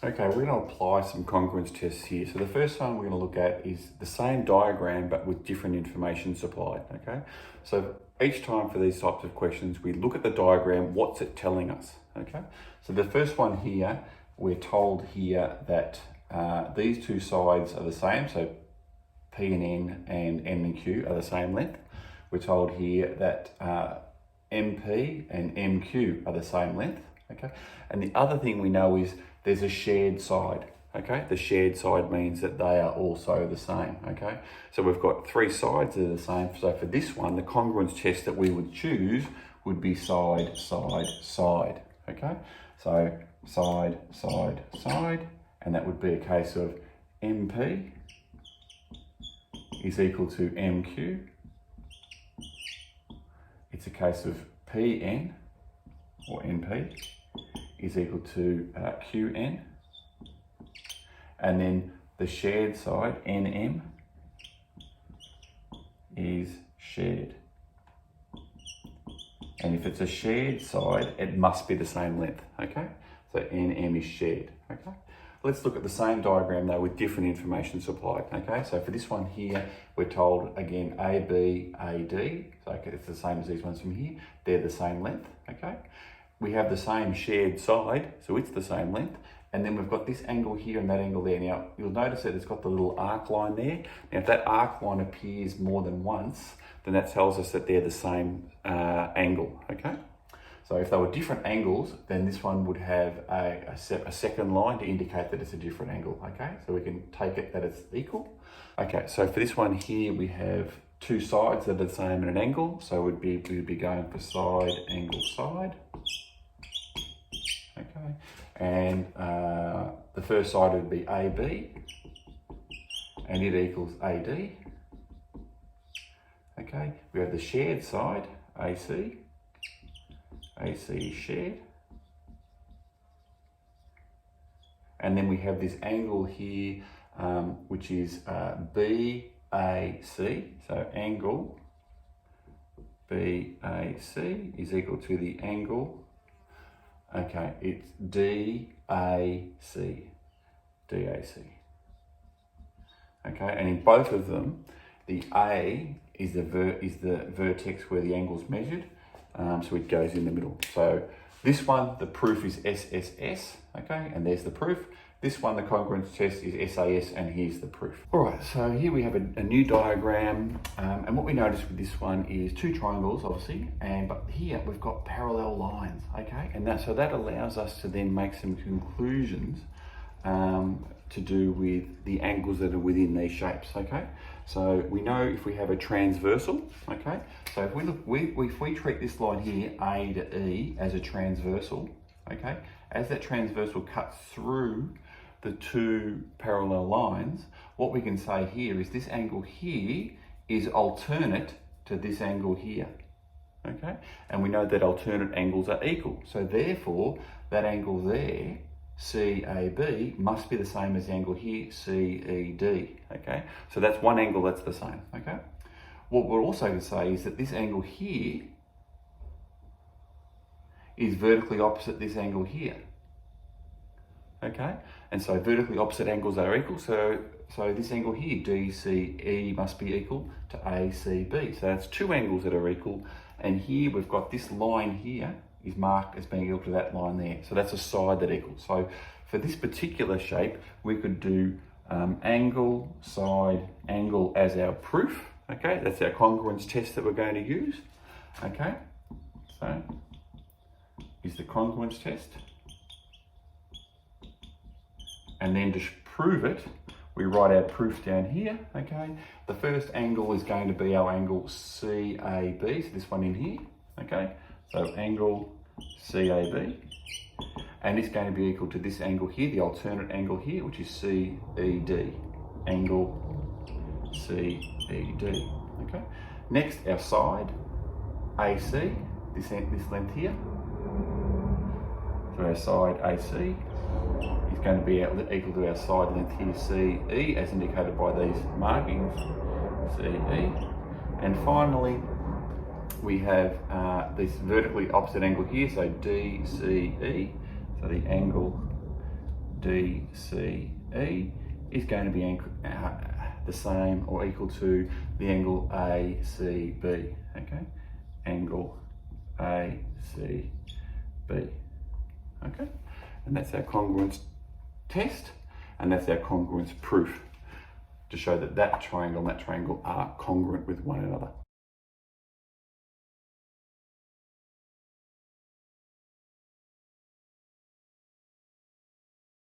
Okay, we're going to apply some congruence tests here. So the first one we're going to look at is the same diagram but with different information supplied, okay? So each time for these types of questions, we look at the diagram, what's it telling us, okay? So the first one here, we're told here that these two sides are the same, so P and N and Q are the same length. We're told here that MP and MQ are the same length, okay? And the other thing we know is there's a shared side, okay? The shared side means that they are also the same, okay? So we've got three sides that are the same. So for this one, the congruence test that we would choose would be side, side, side, okay? So side, side, side, and that would be a case of MP is equal to MQ. It's a case of PN or NP is equal to QN, and then the shared side, NM, is shared. And if it's a shared side, it must be the same length, okay? So NM is shared, okay? Let's look at the same diagram though with different information supplied, okay? So for this one here, we're told again AB, AD, so it's the same as these ones from here. They're the same length, okay? We have the same shared side, so it's the same length. And then we've got this angle here and that angle there. Now, you'll notice that it's got the little arc line there. Now, if that arc line appears more than once, then that tells us that they're the same angle, okay? So if they were different angles, then this one would have a second line to indicate that it's a different angle, okay? So we can take it that it's equal. Okay, so for this one here, we have two sides that are the same at an angle. So we'd be going for side, angle, side. Okay, and the first side would be AB, and it equals AD. Okay, we have the shared side, AC. AC is shared. And then we have this angle here, which is BAC. So angle BAC is equal to the angle, okay, it's DAC. Okay, and in both of them, the A is the vertex where the angle's measured, so it goes in the middle. So this one, the proof is SSS, okay, and there's the proof. This one, the congruence test, is SAS, and here's the proof. All right, so here we have a new diagram, and what we notice with this one is two triangles, obviously, but here we've got parallel lines, okay, and so that allows us to then make some conclusions to do with the angles that are within these shapes, okay? So we know if we have a transversal, okay? So if we look, if we treat this line here, A to E, as a transversal, okay? As that transversal cuts through the two parallel lines, what we can say here is this angle here is alternate to this angle here, okay? And we know that alternate angles are equal. So therefore, that angle there, CAB, must be the same as the angle here, CED, okay? So that's one angle that's the same, okay? What we're also going to say is that this angle here is vertically opposite this angle here, okay? And so vertically opposite angles are equal, so this angle here, DCE, must be equal to ACB. So that's two angles that are equal, and here we've got this line here is marked as being equal to that line there. So that's a side that equals. So for this particular shape, we could do angle, side, angle as our proof, okay? That's our congruence test that we're going to use, okay? So is the congruence test. And then to prove it, we write our proof down here, okay? The first angle is going to be our angle CAB, so this one in here, okay? So angle CAB, and it's going to be equal to this angle here, the alternate angle here, which is CED, angle CED, okay? Next, our side, AC, this length here. So our side AC is going to be equal to our side length here, CE, as indicated by these markings, CE. And finally, we have this vertically opposite angle here, so DCE, so the angle DCE is going to be the same or equal to the angle ACB, okay? Angle ACB, okay? And that's our congruence test, and that's our congruence proof to show that that triangle and that triangle are congruent with one another.